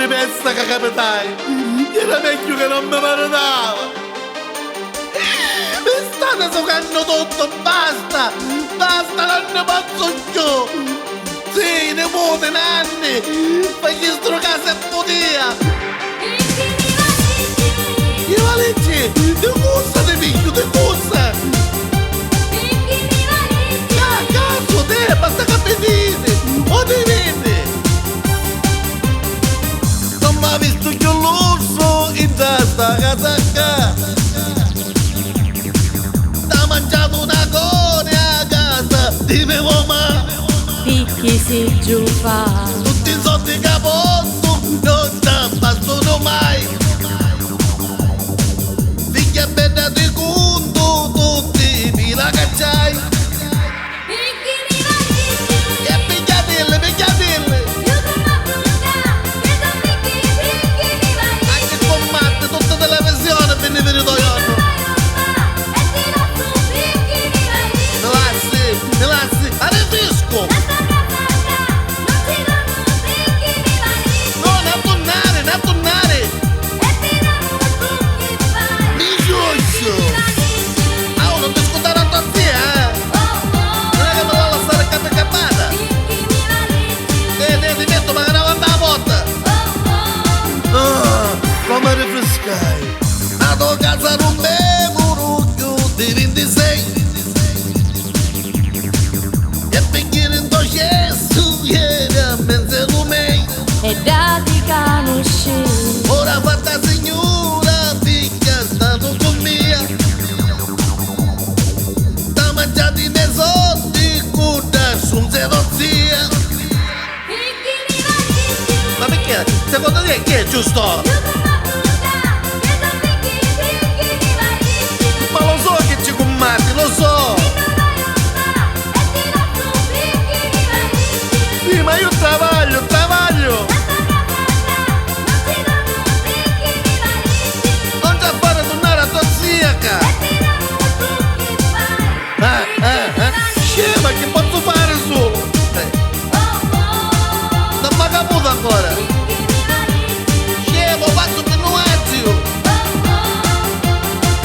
ripezza che capitai, era meglio che non mi maritava. Mi state giocando tutto, basta, non ne posso più. Sì, nipote, nanni, fagli sto casa e potia. I valici, di cosa di figlio, di cosa? Cazzo, te, basta capitini, o ti vedi? Non mi ha visto più l'orso in testa casa qua. T'ha mangiato una conia a casa, di mia mamma. Picchi si giù fa. Tutti i soldi che posso non ti bastano mai. Figlia bella di conto, tutti i la cacciai. E pigliatelle. Anche con matte, tutta televisione, venne venuto io. Melassi, arrefisco. No, ne tornare. Mi giusto. Ah, non ti scordare a tua zia, eh? Non è che me la lasciare capata. Ti metto magari avanti la porta. Ah, come rinfrescai. A tua casa non bevo rucchio di 26. E perché in tuo gesto ieri a mezzo mei. E dati conosci. Ora fatta signora, figlia, stato con mia. T'ha mangiato i miei soldi, curda, su zero zia. Ma perché? Secondo te chi è giusto? Ma lo so che ci commatti, lo so. Sì, ma io travaglio. Non c'è a fare tornare a tua zia, ca. Scema, che posso fare solo? Non mi ha caputo ancora. Scemo, faccio per nuazio.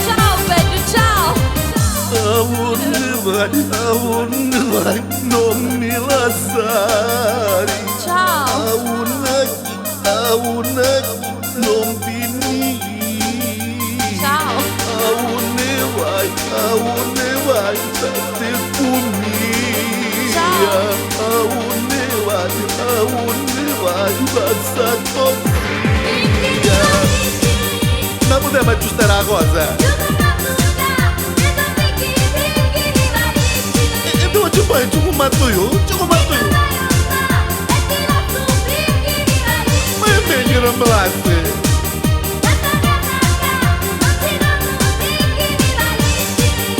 Ciao Peggio, ciao. A onde vai, non mi lasciare. Ciao. A una non finire. Ciao. A onde vai, state punire. Ciao. A onde vai, basta confia. Ma potremmo aggiustare la cosa? E dove ci puoi? Ci combatto io? Ma è meglio non me lasci.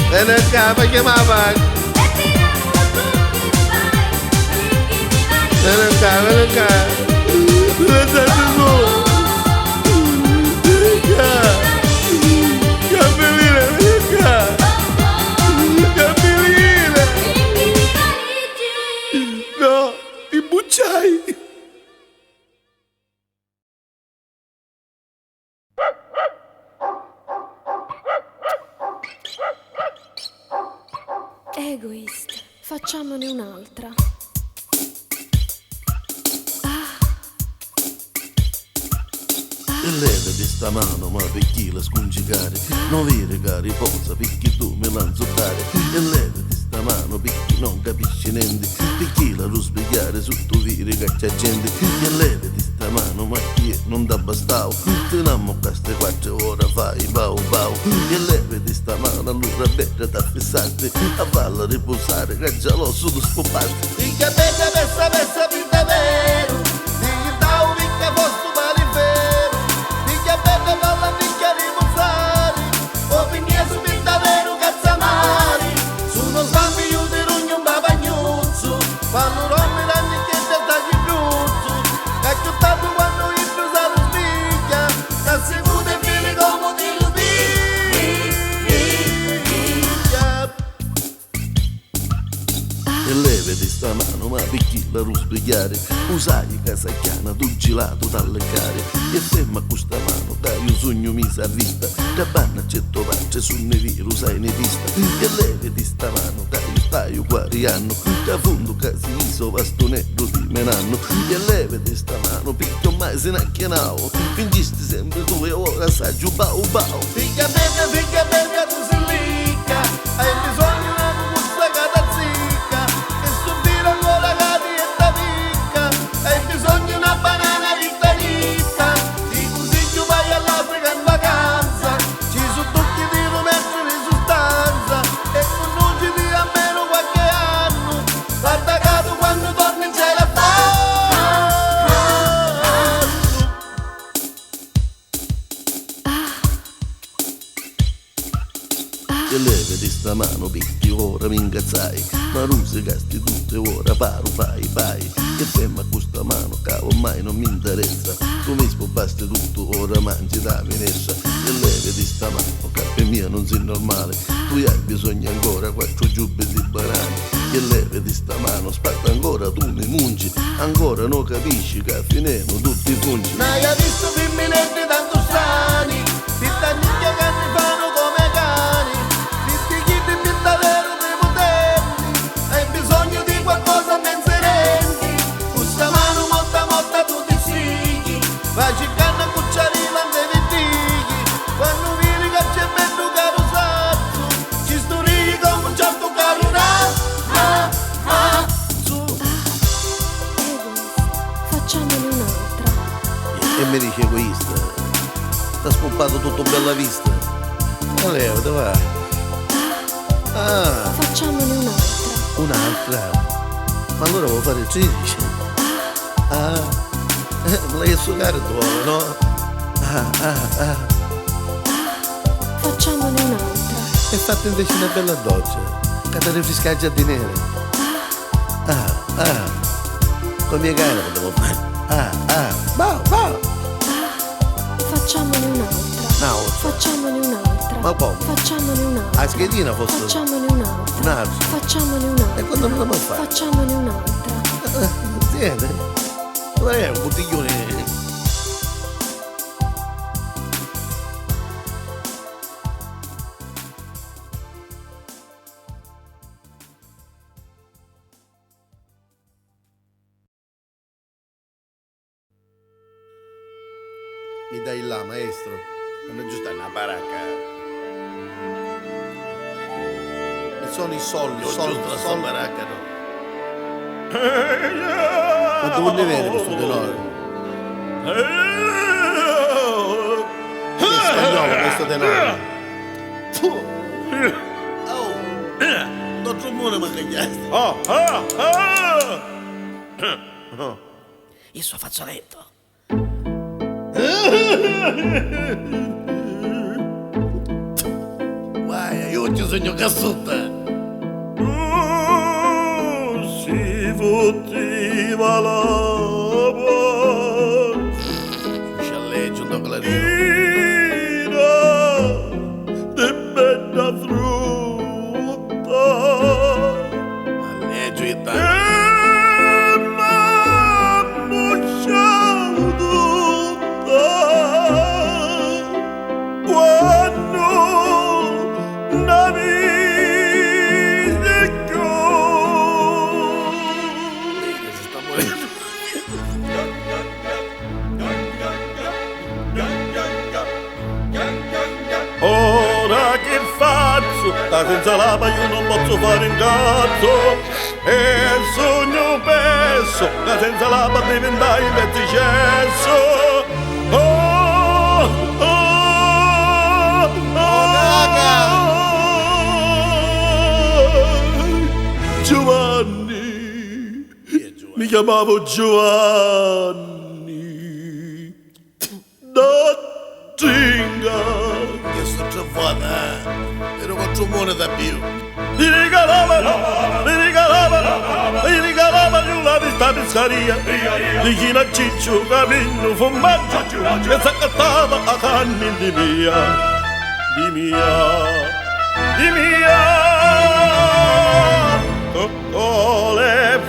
Vieni qua, mi chiamava. Vieni qua. Lasciate su. Vieni qua. No, ti bucciai. Egoist, facciamone un'altra. E levati sta mano, ma perché la scungicare? Non vedi che riposa perché tu me la insultare. E levati sta mano perché non capisci niente, perché la lo spiegare su tu viri che c'è gente. E levati sta mano, ma che non t'ha bastato. Te n'ammo queste 4 ore fai bau. E levati sta mano, allora bella da fissarti, a farla riposare che già l'ho solo scopparti. Figa bella messa più davvero, figa tau mica posto malifero. Figa bella balla mica riposare, opinione su più davvero cazzamari. Sono sbambi io di rugno un babagnuzzo, fanno romme danni che te tagli bruzzo. Cacciuttato quando il più sa lo spiglia, sta sicuro e fili come ti lo piglia. E levati sta mano, ma perché la ruspigliare? Usai casacchiana, tu gelato dalle care. E ferma questa mano, che io sogno mi sa vista. Da banna c'è tuo padre, su ne virus sai ne pista. E levi di sta mano, che io stai guariano. Da fondo che si iso bastonetto di menanno. E levi di sta mano, picchio mai se ne acchianao. Fingisti sempre tu e ora sai giù bau bau. Figlia bella, tu sei ricca, hai bisogno di una busta che ti zicca, e subire ancora che ti è da picca, hai bisogno di una banana ritta ritta, ti consiglio vai all'Africa in vacanza, ci sono tutti di metro di sostanza, e conosciti almeno qualche anno, guarda caso quando torni c'è la E levi di sta mano picchi ora mi incazzai. Ma ruse gasti tutte ora paro fai. E ferma questa mano che ormai non mi interessa. Tu mi spopasti tutto ora mangi da minestra. E levi di sta mano che per mia non sei normale. Tu hai bisogno ancora 4 giubbi di banane. E levi di sta mano spatta ancora tu mi mungi. Ancora non capisci che finemo tutti i fungi. mai hai visto femminetti tanto strani, pittagni che ne fanno come cani, pittichiti pittavero prepotenti, hai bisogno di qualcosa ben serenti, questa mano motta tu ti sfighi, vai cercando a cucciarina e vestiti, quando vieni che c'è bello caro sazzo, ci sturighi come un certo caro razzo. Facciamone un'altra. E mi dice egoista, t'ha spompato tutto bella vista. Ma leva, dove va? Ah, Facciamone un'altra. un'altra. Ma allora vuoi fare 13? Ah, me l'hai suonare tu, no? Ah. Facciamone un'altra. E fate invece una bella doccia, che ti rinfresca il giardiniere. Con mie gare potevo fare. Wow. Facciamone un'altra. No, Facciamone un'altra. ma come? Facciamone un'altra. A schedina fosse Facciamone un'altra. un'altra. Facciamone E un'altra. quando me la può fare? Facciamone un'altra. Tiene. Dove è un bottiglione? Mi dai là, maestro? Non è giusto una baracca. E sono i soldi, la sua baracca, no? Ma dove ne viene questo denaro? Che è spagnolo questo denaro? Oh, non c'è un muro ma cagliaste. Il suo fazzoletto. Guai, io ci sogno cassutta. Si fottiva la Scialleggio, un dopo la bambina di bella frutta Alleggio e e tanto. m'ha tutta quando la vide Si sta morendo. Ora che faccio? Da senza lava io non posso fare un cazzo. E il sogno perso, da senza lava diventai il verticesso. Giovanni, mi chiamavo Giovanni da Ginga. Io sto già vuota, ero contro un buono da più. Mi regalavano una vista pizzeria di china ciccio, capino, formaggio che s'accattava a canni di mia coccole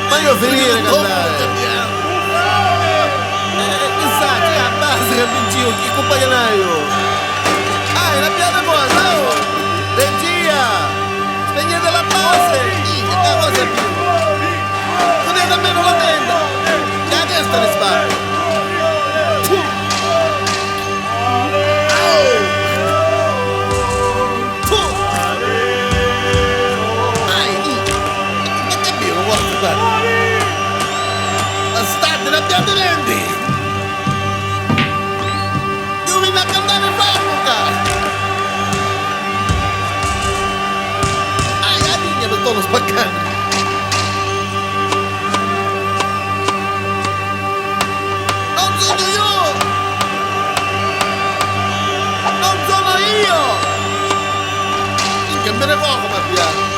Ma io finire cantare. Chissà, c'è a base che mi giro, chi compagnaio. Ah, l'abbiamo cosa, oh. Regia, spegnete la base. Che cosa è più? Tenete almeno la tenda. Che a destra ne spara. Bastardi, l'abbiamo di vendi! Io vino a cantare fabbrica! La vigna per tono spaccando! Non sono io! Non sono io! Minchia, me ne poco, ma piano!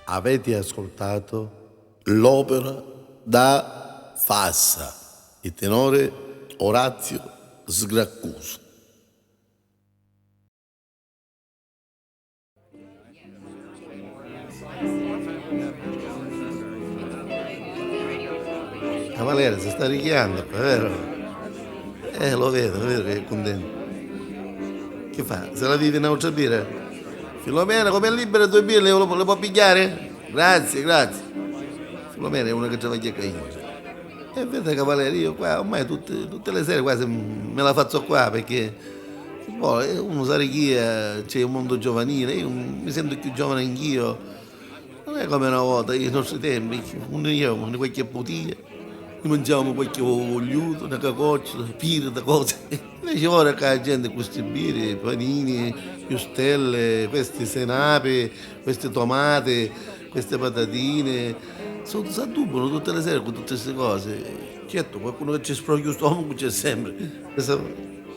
Avete ascoltato l'opera da Fassa, il tenore Orazio Sgraccuso. Valeria si sta richiamando, è vero? Lo vedo che è contento. Che fa? Se la vive in un'altra birra? Filomena, come è libera due birre, le può pigliare? Grazie. Filomena è una che travaglia caino. E vedete cavaliere, io qua ormai tutte le sere quasi me la faccio qua perché uno sa chi c'è un mondo giovanile, io mi sento più giovane anch'io. Non è come una volta, nei nostri tempi, una qualche bottiglia, mangiavamo qualche vogliuto, una cacoccia, pirita, cose. Invece ora che la gente questi birri, panini, piustelle, queste senape, queste tomate, queste patatine, si addubano tutte le sere con tutte queste cose. Certo, qualcuno che ci sproglia lo stomaco c'è sempre.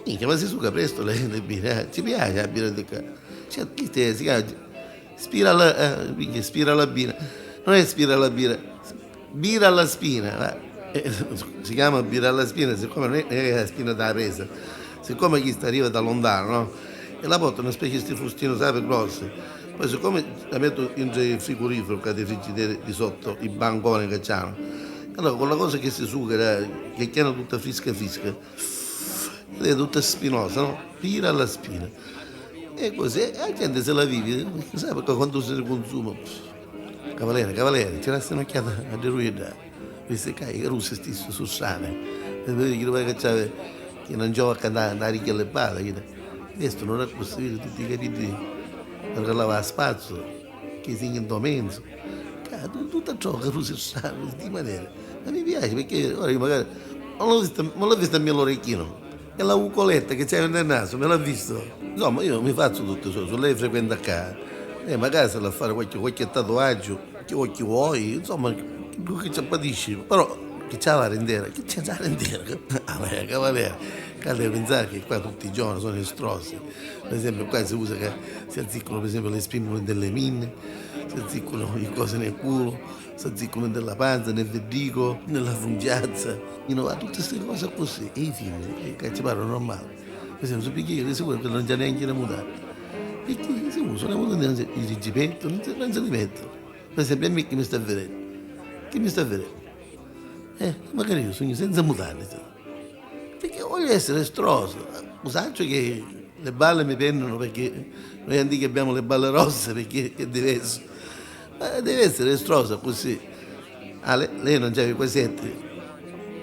Minchia, ma si suca presto le birre, ci piace la birra di qua. Certo, si chiama spira alla birra, non è spira alla birra, birra alla spina, va. Si chiama birra alla spina, siccome non è la spina della presa, siccome chi sta arriva da lontano, no? E la porta una specie di frustino, sapete, grosso. Poi siccome la metto in il frigorifero, che ha dei frigideri di sotto, i banconi che c'hanno, allora con la cosa che si suga, che chiama tutta frisca, è tutta spinosa, no? Birra alla spina. E così la gente se la vive, sai perché quando si consuma? Cavaliere, ci resta un'occhiata a deruida. Queste che russe stesse sul sale, e vedi che non gioca a cantare a ricchi alle palle, questo non è possibile, tutti i capitoli per lavare spazio, che si in domenzo, tutto ciò che russe sul sale, di maniera, ma mi piace perché ora io magari non l'ho vista a mio orecchino, e la ucoletta che c'è nel naso, me l'ha visto, insomma io mi faccio tutto ciò, lei frequenta qua, e magari se la fare qualche tatuaggio, che vuoi, insomma, che ci appatisci, però che c'ha la rendera, cavaliere, devi pensare che qua tutti i giorni sono estrosi, per esempio qua si usa che si azziccano per esempio le spinole delle minne, si azziccano le cose nel culo, si azziccano nella panza, nel vertico, nella fungiazza, tutte queste cose così, e i film, che ci parlano normale, per esempio su picchiere sicuro che non c'è neanche da mutare, perché si usano il rigipetto, non se li mettono, per esempio a me che mi sta vedendo. Che mi sta vedendo? Magari io sogno senza mutande, perché voglio essere estroso. Usaccio che le balle mi pendono perché noi antichi abbiamo le balle rosse perché è diverso. Ma deve essere estrosa così. Lei non c'ha i quasetti.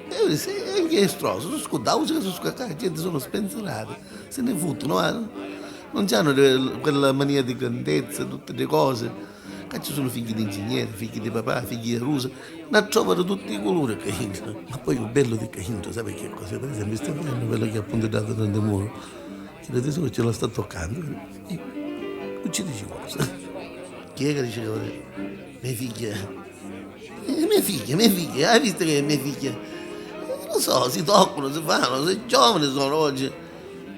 E io sei anche estroso, sono scudato, sono scaccati, la gente sono spensierati, se ne fottono, non hanno quella mania di grandezza, tutte le cose. Ci sono figli di ingegneri, figli di papà, figli di russa, ma trovano tutti i colori Caindro. Ma poi il bello di Caindro, sai che cosa? Per esempio, sta vedendo quello che ha puntato nel muro, che la tesoro ce la sta toccando, e non ci dice cosa. Chi è che dice che mia figlia, hai visto che è mia figlia? Non so, si toccano, si fanno, sei giovani sono oggi.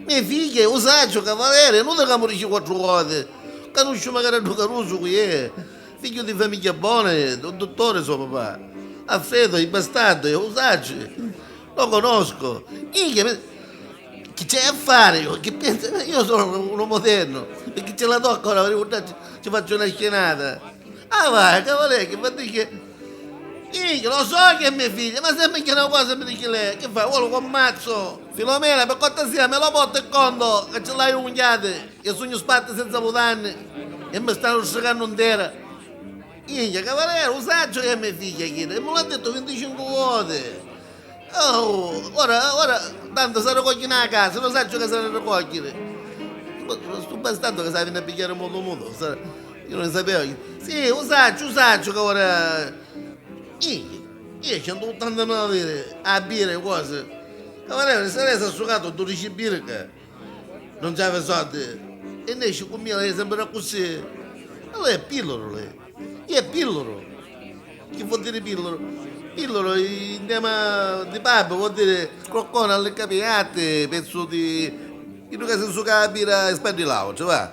Mia figlia è usaccio, cavaliere, non da dice 4 volte. Conosco magari a Caruso qui è figlio di famiglia buona, dottore suo papà, Alfredo, il bastardo, Usacci, lo conosco. Che c'è a fare io? Che pensa? Io sono uno moderno. E che ce la tocca ora? Ci faccio una scenata. Ah vai, cavaliere, che fa che... Io lo so che è mia figlia, ma se mi chiede una cosa mi dice lei, che fa? Vuole con mazzo? Filomena, per cortesia, me lo porta il conto, che ce l'hai unghiate, che sogno spatte senza mutanne, e mi stanno stricando intera. Io, cavaliere, un saggio che è mia figlia, chiede, me l'ha detto 25 volte. Oh, ora, tanto si raccoglie nella casa, lo saggio che si raccogliere. Sto bastando che sai venire a pigliare molto muto, io non sapevo. Sì, un saggio che ora... Io 189 a birre cose. Cavaliere, se lei si è asciugato 12 birre, non c'aveva soldi. E ne esce con me, sembra così. Ma lei è pillolo, lei. Io è pillolo. Che vuol dire pillolo? Pillolo in tema di pub vuol dire croccone alle capiate, pezzo di... Io che si asciuga la birra e spendi l'auto, va.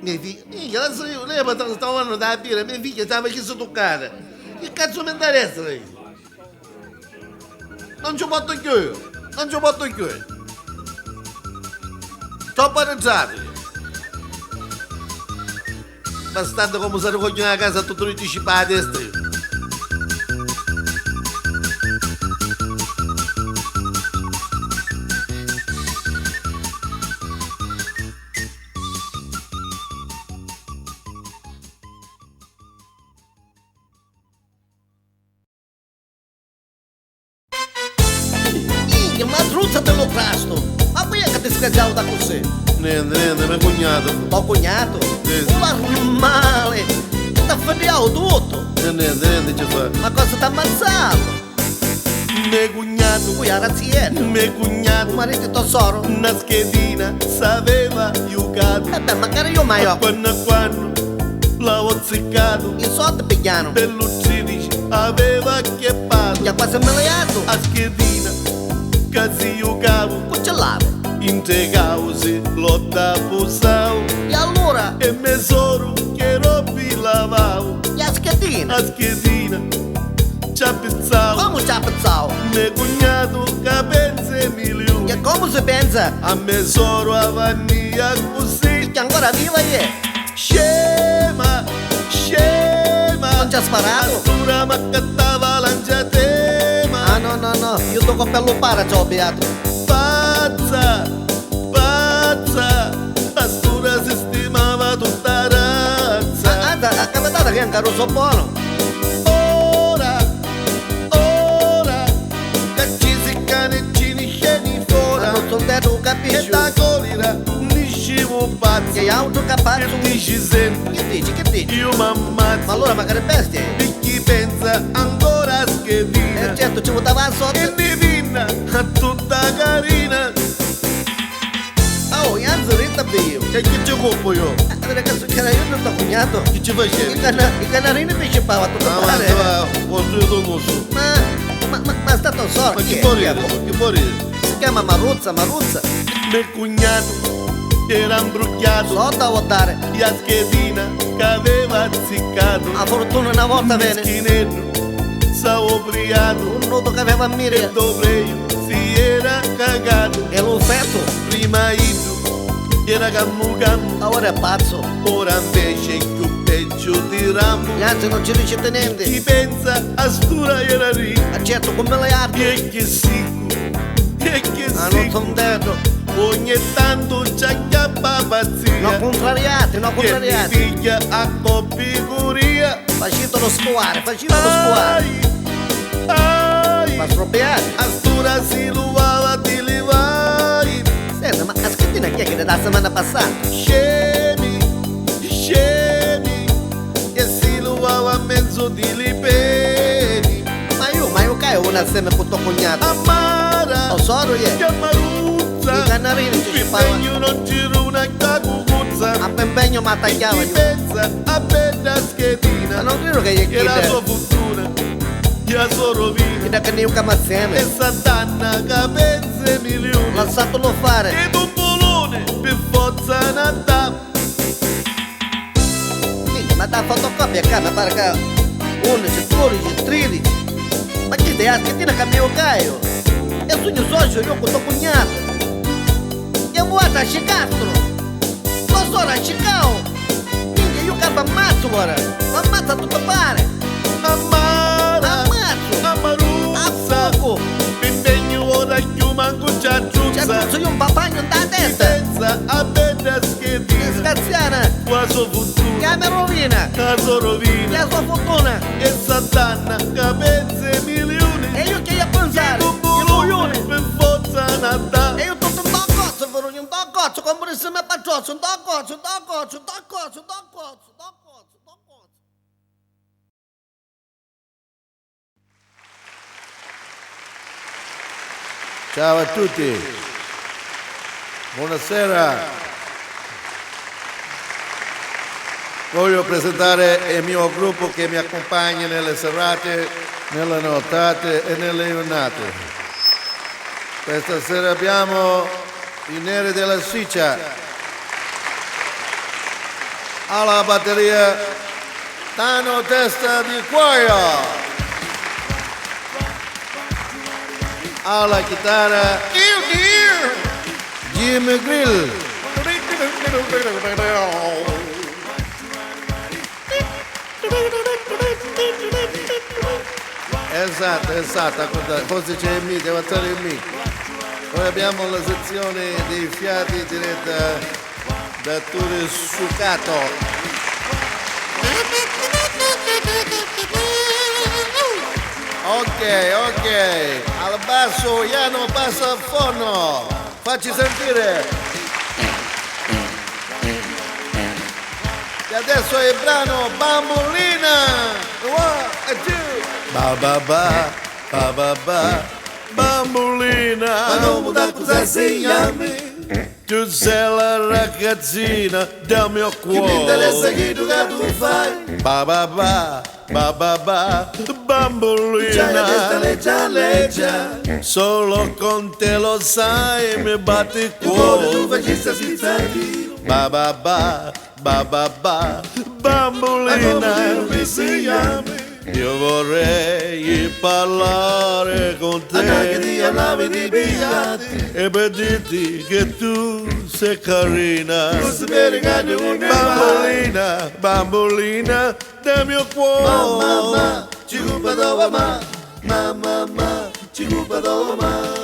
Mia figlia, lei stava parlando della birra, mia figlia stava chiesto toccare. Che cazzo mi interessa lei? Non ci porto io, non ci porto io. Sto pareggiato. Bastante come se raccogliere una casa tutto anticipato a destra. Ma truzza dello crasto! Ma qui è che ti scaggiavo da così? Niente, mio cognato. Tuo cognato? Sì. Un male! Ti ha fatiato tutto! Niente, ci fa. Ma cosa ti ha ammazzato? Mio cognato. Qui a razziere. Mio cognato. Marito tesoro. Una schedina sapeva giocare. E beh, magari io mai ho. Quando l'avevo ziccato. I soldi pigliano. Per l'11 aveva chiappato. Già quasi miliardo. A schedina. Casi giocavo, cucciolave, in te cause lotta busavo. E allora? E mesoro che robi lavavo. E a schedina, ci appezzavo. Come ci appezzavo? Mio cognato che pensa milioni. E come si pensa? A mesoro a vaniglia così. Che ancora viva è? Scema. Non ci ha sparato? Allora mi cattava lanciatema. Ah no, io tocco per lupare ciò beato. Pazza, la stura sistemava tutta razza. Ah, capitata che è un carrosso buono. Ora, che ci si caneccini sceni fuori. Ma non sono detto, capisci? E da colira, niscivo pazzo. Che auto capace. Che dici sempre? Che dici? Io m'ammazzo. Ma allora magari bestia. E chi pensa ancora a schedina? E certo ci votava sotto. E divina, a tutta carina. Oh, anzi, rita io. E chi ci occupo io? Ragazzi, che era io non t'ho cognato. Chi ci facevi? I canarini mi scippava tutto male. Ma posso non so. Ma è stato solo. Ma chi può ridere? Si chiama Maruzza. Mio cognato era imbrucchiato. So da votare. E a schedina che aveva ziccato. A fortuna una volta bene. Mischinetto, s'ha ubriato. Un nodo che aveva mire. E dovrei si era cagato. E l'ho fatto. Prima io era cammu. Ora è pazzo. Ora invece è più peggio di Rambo. Anzi non ci riesce tenente. Chi pensa a stura era ricca. Ma certo come le arti. E che sicuro. Ah, non sono detto. Ogni tanto ci acchiappa pazzia. No contrariate. Che mi piglia a coppiguria. Facito lo scuare. Ai. Ma stroppiare. A stura si luvava di levai. Senta, ma a schedina chi è che da settimana passata? Scemi. E si luvava a mezzo di lipeni. Ma io caio una assieme con tuo cognato. Amara. Lo so, che Maruzza. I canarini ci scippavano. Impegno non giro una cacuguzza. A impegno ma tagliava. Chi pensa a bella schedina. Ma non credo che gli chiede. Che la sua fortuna, la sua rovina. E da che ne un camazzeme. E Sant'Anna che pensa milioni. Lasciatelo fare. E un bolone per forza andare. Ma da fotocopia qua, mi pare che 11, 12, 13. Ma che te schedina che mi caio? E sogno socio io con tuo cognato. che vuota a Castro. Lo so a Chicago. Minchia, io che ammazzo ora. Ammazza tutto pare. Amara, Ammazzo. Amaruzza, A fuoco. impegno ora più manco C'è ciacciuzza. tutto io un papagno da testa. Pensa a bella schedina, Scazziana. qua so futuro, Che mi rovina. caso rovina, Che sua fortuna. e satana, capezze milioni, E io che io pensare. un Io coglione. per forza nata. E io tutto un cozzo, Verogno, un cozzo, come se mi paccioso, un cozzo, un cozzo, un cozzo, un cozzo, un cozzo, un cozzo. Ciao a tutti, buonasera. Voglio presentare il mio gruppo che mi accompagna nelle serate, nelle nottate e nelle giornate. Questa sera abbiamo i Neri della Siccia, alla batteria Tano Testa di Cuoio, alla chitarra Jim Grill, esatto, forse c'è il Mi, devo alzare il Mi. Poi abbiamo la sezione dei fiati diretta da Turi Sucato. Ok, al basso Iano Passafono, facci sentire. E adesso è il brano Bambolina. One and two. Ba, bambolina. Ma non da cosa insegnami, Tu sei la ragazzina del mio che mi interessa cuore. che tu fai. Bambolina. C'hai la testa leggia, Solo con te lo sai, mi batti il il cuore tu cuore. facessi schizzati. Bambolina. Ma come mi insegnami, Io vorrei parlare con che ti te parlavi di biglietti. e per dirti che tu sei carina. Non sapere che non mi vai. Bambolina del mio cuore. Mamma, ci cupa dove mamma, ci cupa dove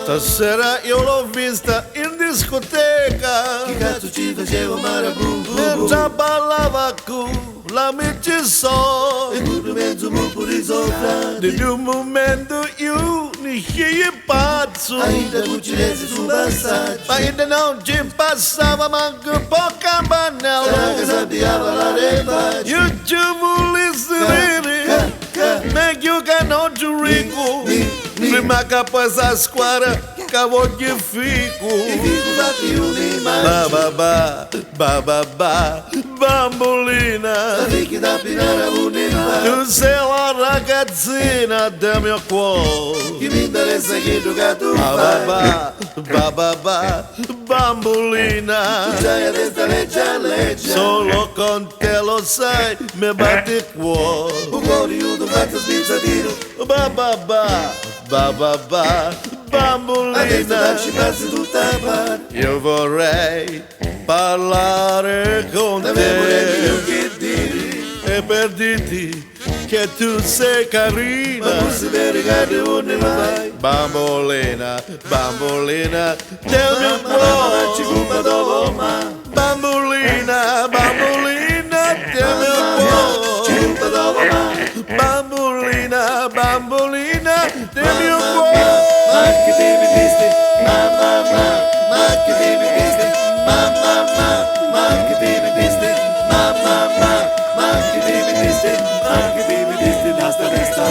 Stasera io l'ho vista in discoteca, Che cazzo ci facevo marabù, mentre ballava con l'amici so. e tu mezzo mupo di sopra. Di un momento io ne scegli pazzo, Ainda cucinesi sul passaggio. ma io non ci passava manco un po' Sarà che campanello. sappiava la repace. Io ci volessi vedere, meglio che non ci rico. Prima che poi sa squadra che voglio fico. I fico fatti un'immagine. Bambolina, La fichi da pinare un'immagine. tu sei la ragazzina del mio cuore. Che mi interessa che tu fai. Bambolina, C'hai la testa leggia. solo con te lo sai, mi batte il cuore. Un cuore io ti faccio spizzatino. Adesso lasci Bambolina, passi tutta a parte. io vorrei parlare con Avevo te detto che dire. e per dirti che tu sei Ma carina. non sapere che non ne vai. Bambolina del mio Mamma, ci cuore. cupa dove Bambolina del mio Ci cuore. cupa dove Bambolina del mio Ma cuore. che ti mi disti, ma che ti mi disti, ma che ti mi disti, ma che ti mi disti, ma che ti mi disti, da sta testa.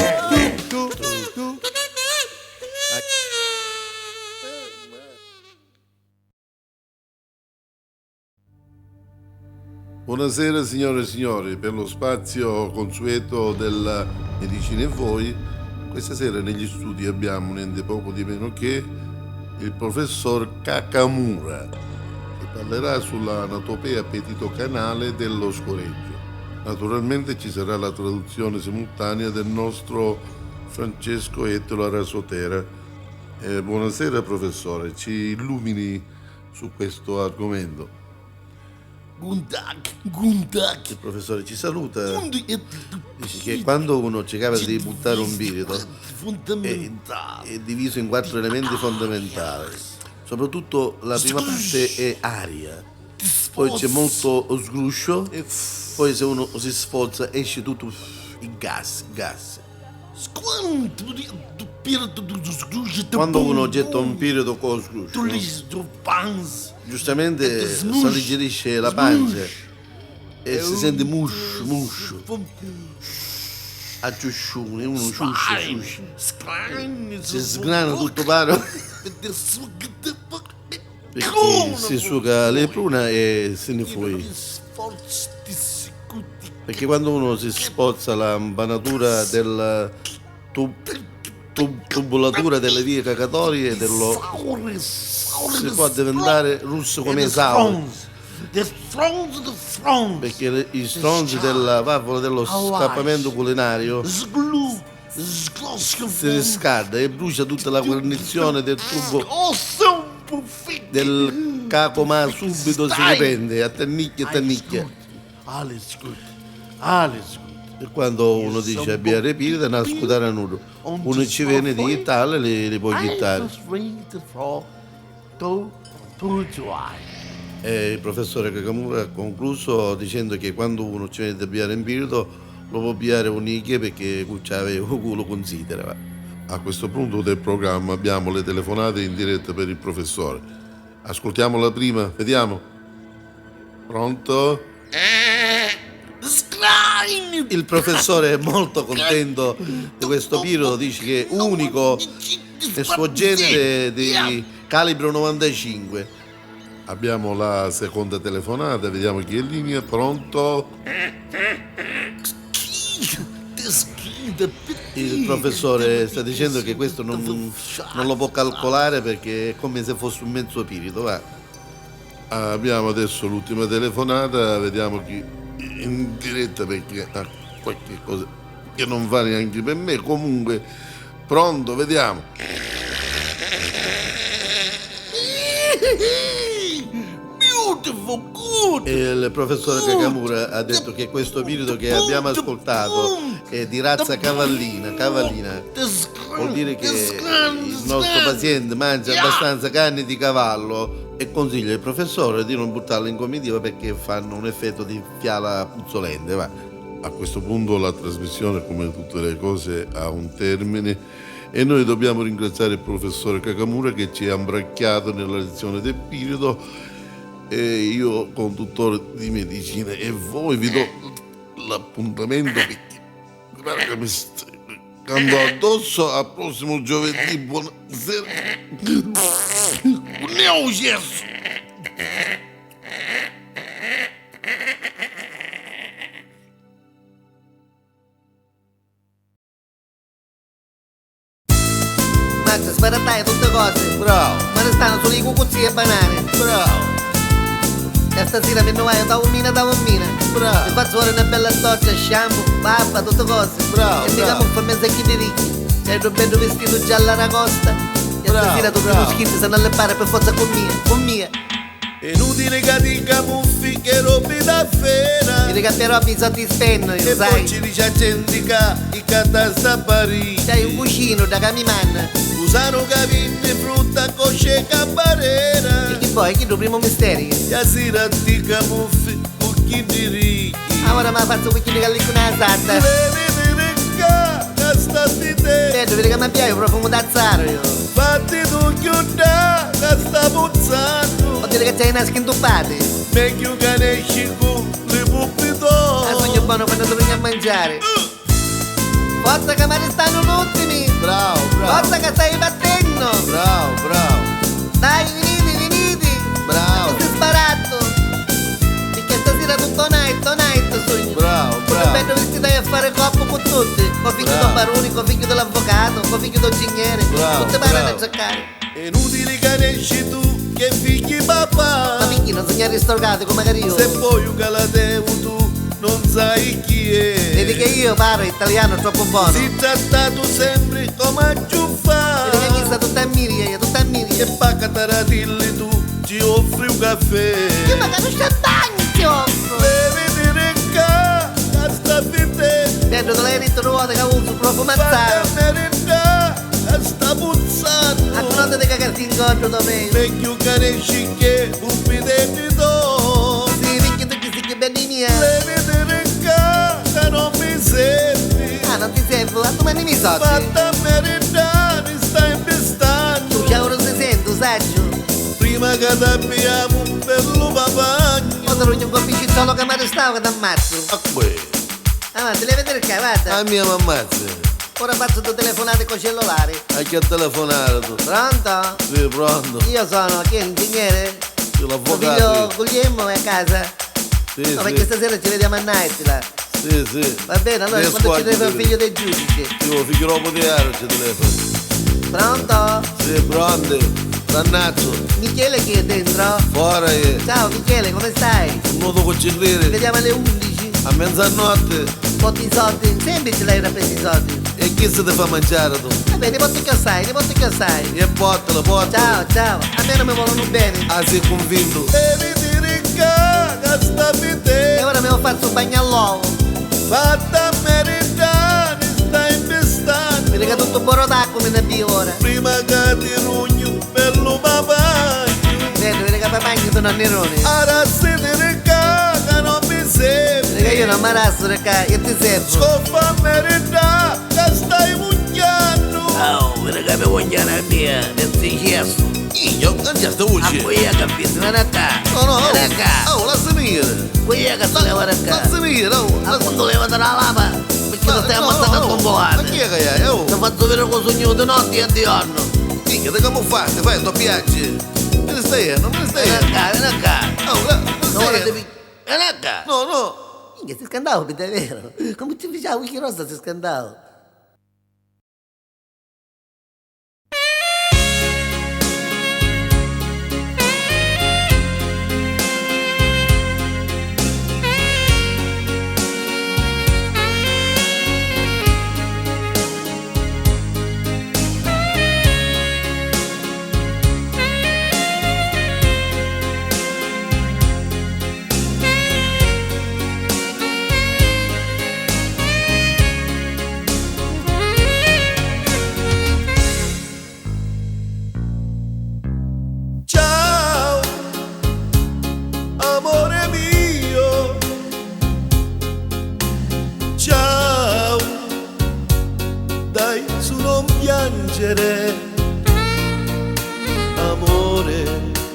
Buonasera signore e signori, per lo spazio consueto della Medicina e Voi, questa sera negli studi abbiamo niente poco di meno che il professor Kakamura, che parlerà sull'anatopea petitocanale dello scoreggio. Naturalmente ci sarà la traduzione simultanea del nostro Francesco Ettolo Arasotera. Buonasera professore, ci illumini su questo argomento. Gundak. Il professore ci saluta. Dice che quando uno cercava di buttare un birito è diviso in 4 elementi fondamentali. Soprattutto la prima parte è aria, poi c'è molto sgruscio, poi se uno si sforza esce tutto il gas. Quando uno getta un birito con sgruscio, giustamente si alleggerisce la pancia e si sente muscio. Acciuscione, uno ciuscia. Si sgrana tutto paro perché si suga le prune e se ne fuori. Perché quando uno si spozza la banatura della tubulatura delle vie cacatorie si può diventare russo come esausto. Perché i stronzi della valvola dello scappamento culinario si riscalda e brucia tutta la guarnizione del tubo del capo, ma subito si riprende a tannicchia. E quando uno dice abbia repito, non ascoltare a nudo, uno ci viene di Italia e li può chittare. E il professore Kakamura ha concluso dicendo che quando uno ci viene da pigliare in birito lo può pigliare un'icchia perché aveva un culo considera. A questo punto del programma abbiamo le telefonate in diretta per il professore. Ascoltiamo la prima, vediamo. Pronto? Il professore è molto contento di questo birito, dice che è unico nel suo genere di calibro 95. Abbiamo la seconda telefonata, vediamo chi è in linea. Pronto? Il professore sta dicendo che questo non lo può calcolare perché è come se fosse un mezzo pirito, va. Abbiamo adesso l'ultima telefonata, vediamo chi è in diretta perché ha qualche cosa che non va neanche per me. Comunque, pronto, vediamo. E il professore Kakamura ha detto che questo birito che abbiamo ascoltato è di razza cavallina. Vuol dire che il nostro paziente mangia abbastanza carne di cavallo e consiglia il professore di non buttarla in comitiva perché fanno un effetto di fiala puzzolente, va. A questo punto la trasmissione, come tutte le cose, ha un termine e noi dobbiamo ringraziare il professore Kakamura che ci ha imbracchiato nella lezione del birito. E io, conduttore di medicina, e voi vi do l'appuntamento perché guarda, mi stai toccando addosso al prossimo giovedì. Buonasera. Ne ho chiesto. Max, sparatai tutte cose. Bravo. Ma ne stanno solo i cucuzzi e banane. Bravo. E stasera mi vai da ummina. Bravo. Mi faccio ora una bella doccia, shampoo, pappa, tutte cose. Bravo, E mi bravo. camuffa mezzo chi di ricchi. C'è il bello vestito giallo aragosta. E Bravo, stasera tutti bravo. i schiffi stanno alle pare per forza con mia. È inutile che ti camuffi che robi da Mi fera. ricambierò i soldi spenno, io E poi sai. ci dice a gente che i catasta a Parigi. C'hai un cuscino da camiman. Usano capinni, frutta, cosce, cambarera. E chi poi? Chi il primo misterio? E a sera ti camuffi con chi di ricchi. Ora mi ha fatto un cucchino di gallicuna satta. Devi che sta di te. Vedo, vedi che mi abbiamo profumo d'azzaro io. Fatti tu chiudere che sta puzzando. Ho detto che c'hai i naschi intuppati. Meglio che ne esci con le puppe Ah, d'oro. sogno buono quando tu vieni a mangiare. Forza che me ne stanno ultimi. Bravo. Forza che stai battendo. Bravo. Dai, venite. Bravo. Questo è sbaratto. Perché stasera tutto night, sogno. Bravo. Bello vestito a fare coppo con tutti. Con figlio Bravo. del barone, con figlio dell'avvocato, con figlio del ingegnere. Bravo, Tutte parano a bravo. giocare. È inutile che ne esci tu che figli Ma papà. figli non sognare storgati come magari io. Se poi un calateo tu non sai chi è. Vedi che io parlo italiano troppo buono. Si trattato sempre come a giuffa. Vedi che mi sta tutta a miria. E pacca taratilli tu ti offri un caffè. Io magari non c'è bagno, ti offro. Devi dire che sta finendo. Pedro, te l'hai detto una volta che avevo un profumazzaro. Vattene che sta puzzando. A tu non ti cagarti in corpo da me. Meglio che ne scicche un pidetto. Sì, perché tu che sei che bellini è. Devi dire che non mi servi. Ah, non ti servo, a domani mi soldi. Fatta meritare, mi stai impestando. Tu c'è ora si sento, saggio. Prima che ti abbiamo un bello papagno. O te rogno un po' piccolo che mi arrestavo che ti ammazzo. A qui, Avanti, devi vedere che, guarda. a mia mammazza. Ora faccio due telefonate con cellulare. A chi ha telefonato tu? Pronto? Sì, pronto. Io sono chi è l'ingegnere? Sì, Mio l'avvocato. figlio Guglielmo è a casa? Sì, No, perché stasera ci vediamo a night là. sì, sì. Va bene, allora quando ci deve un figlio del giudice. Io figlio dopo di aro ci telefono. Pronto? Sì, pronto. Dannazzo. Michele chi è dentro? Fuori. Ciao Michele, come stai? Un nuovo Ci conciliere. vediamo alle 11. A mezzanotte. Potti i soldi, semplice lei era per i soldi. E chi se ti fa mangiare tu? Va bene, porti che sai, porti che sai. E portala, portala. Ciao, ciao, a me non mi vogliono bene. Ah, sei convinto? Devi dire che sta E finendo. ora mi ho fatto un bagno all'uovo. Fatta meritare, stai impestando. Mi rega tutto borro d'acqua, me ne avvio ora. Prima che ti rugno un bello papagno. Vedo, mi rega papagno sono a Nerone. Ora se ti recaga non mi serve. Rega io non mi arrasto, rega, io ti servo. Scoppa meritare, che stai mugliando. Oh, raga, mi voglio la mia, del successo. Io, non c'è sta A voce. cui è capito, non è qua. No, no, Non è qua. oh, lascia mire. Qui è che si leva da qua. Lascia mire, oh. Appunto leva dalla lava, perché non stai ammazzando a Ma chi tombolate. è che è? Oh, Ti faccio vedere con sogno di notte e di giorno. minchia, te come fai? Fai un doppiaggio. Me ne stai, non me ne stai. Vieni qua. Oh, me ne Ora stai. devi... Vieni qua. No, no. Minchia, si scandavo, è vero. Come ti facciamo Wiki Rosa, si scandavo. Ciao, amore mio. Ciao, dai su non piangere. Amore,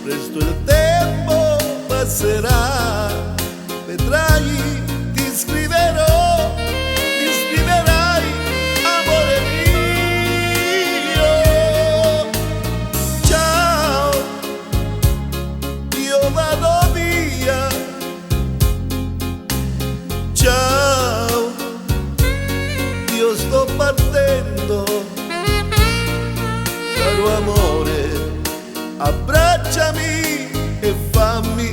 presto il tempo passerà. Vedrai, ti scriverò, ti scriverai, amore mio. Ciao, io vado via. Ciao, io sto partendo. Caro amore, abbracciami e fammi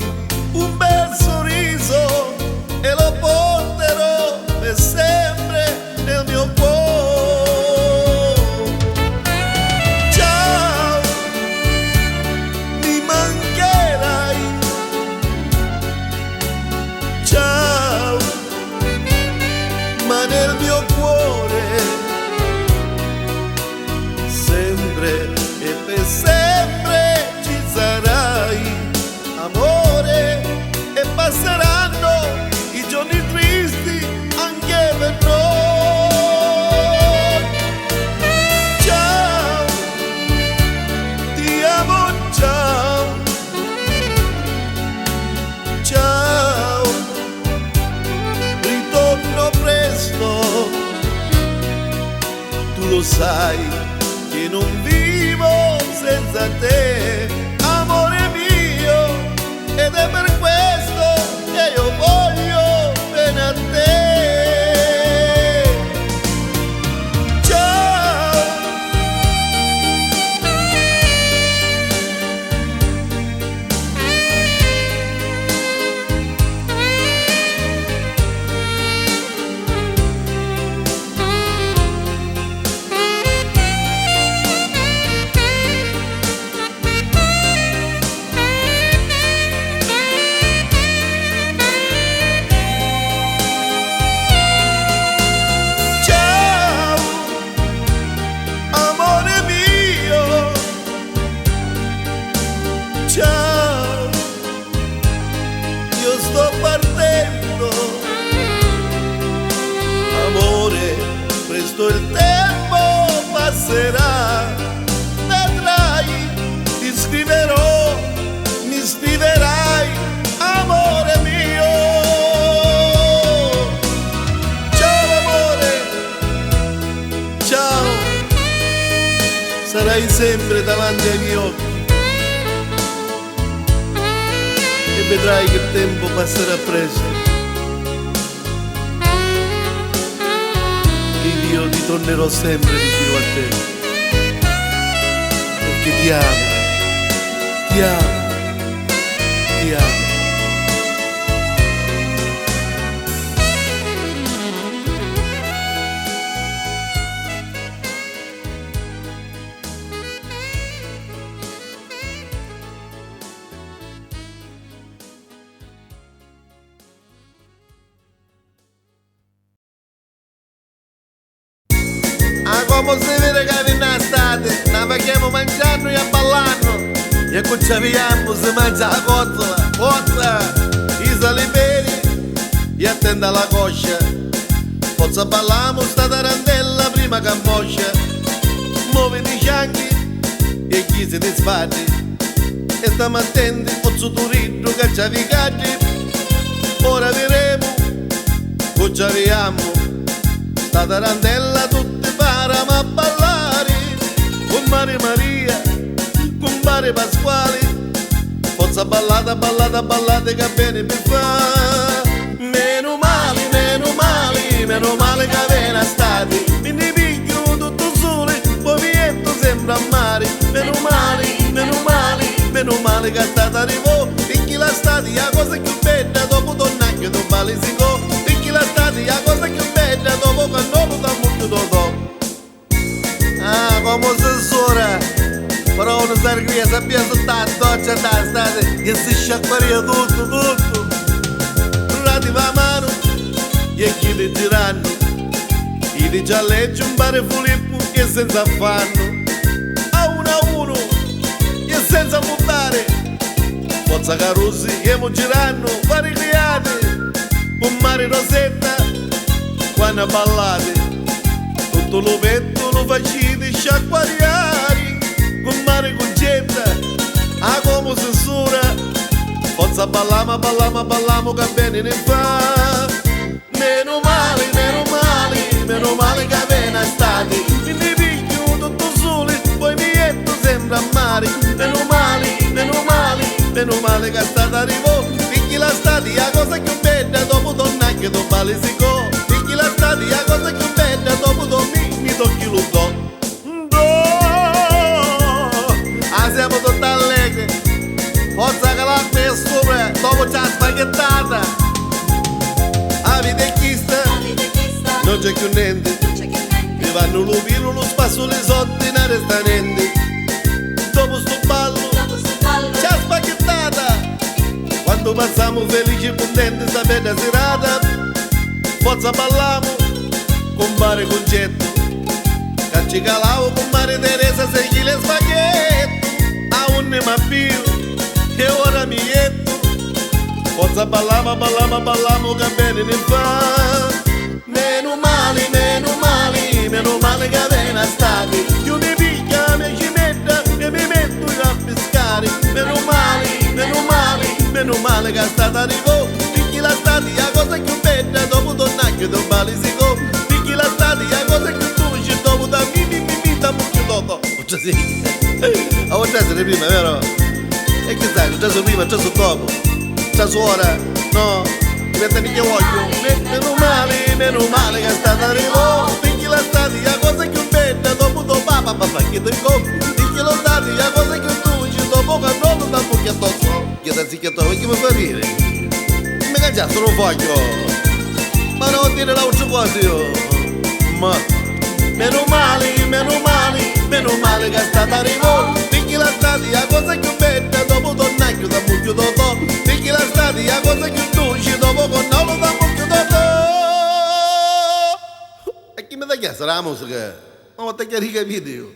un bel sorriso e lo porterò per sempre nel mio cuore. Ciao, mi mancherai. Ciao, ma nel mio cuore sempre e per sempre ci sarai, amore, e passeranno i giorni tristi anche per noi. Ciao, ti amo, ciao. Ciao, ritorno presto. Tu lo sai che non vivo senza te, amore mio, ed è per questo che io voglio bene a te. Ciao, quando il tempo passerà, vedrai, ti scriverò, mi scriverai, amore mio. Ciao amore, ciao, sarai sempre davanti ai miei occhi e vedrai che il tempo passerà presto. Io ti tornerò sempre vicino a te, perché ti amo, ti amo, ti amo. Come si vede che viene l'estate, ne paghiamo mangiando e ballando, e con ci avviamo si mangia la cozza, i saliperi, e attenda la coscia, forza balliamo sta tarantella prima che moscia, muovi i fianchi e chi si disfatti, e stiamo attenti, pozzo turitto che ci avvicati, ora vedremo, con ci avviamo, sta tarantella tutti paramo a ballare, con Maria, con Pasquale, forza ballata, ballate che bene mi fa. Meno male che viene estate, mi ne piglio tutto sole, poi mi entro sempre a mare. Meno male che estate arrivò, picchi la stati, la cosa più bella, dopo tornare che tu balli si go, picchi la stati, la cosa più bella, dopo che dopo da molto dopo. Ah, come sensore, però non serve qui, sappiamo sta doccia da estate, che si sciacquaria tutto. Rati va mano, e chi ti girano, i di gialleggi un bare Filippo che senza affanno, a uno, e senza buttare, forza carussi che mo girano, vari criati, con mare rosetta, quando ballate. Tutto lo petto lo facite sciacquariare, con mare concetta, a come censura, forza ballamo che bene ne fa. Meno male che viene estate, mi ne piglio tutto sole, poi mi metto sempre a mare. Meno male che estate arrivò, picchi la stati, la cosa più bella, dopo tornare che tu balli si go, picchi la stati, la cosa più bella, dopo tornare mi tocchi lo do. Siamo tutti allegri, forza che l'acqua è sopra, dopo c'è la spaghettata. Avete chista, non c'è più niente, mi vanno l'upino, lo spasso, le sotti, non resta niente. Dopo sto ballo, c'è la spaghettata, quando passiamo felici e contenti, sapete serata, forza balliamo, con mare concetto, cacci calavo con mare Teresa, segui le spaghetti. Ne ma più, che ora mi metto, forza ballamo che bene ne fa. Meno male che viene estate, io mi picchia, mi ci metto e mi metto a pescare. Meno male che estate arrivò, picchi la stati, la cosa più bella, dopo tornare che tu balli si go, picchi la stati, la cosa più dolce, dopo da mi da mucchio dopo. A volte essere prima, vero? E che sai, già su prima, già su dopo, già su ora, no? Diventa mica voglio. Meno male che è stata arrivò, picchi la stati, la cosa più bella, dopo tuo papà, che ti compri, picchi la stati, la cosa più dolce, dopo che non da mucchio addosso. Che da zicchiato, che mi fa ridere? Mi cacciato non voglio, ma non dire l'altra cosa io, ma... Meno male che è stata arrivò, picchi la stati, la cosa più bella, dopo tornare che da mucchio dopo, picchi la stati, la cosa più dolce, dopo con non lo da mucchio dopo. E chi mi dà chiesa la musica? Non ho capito io.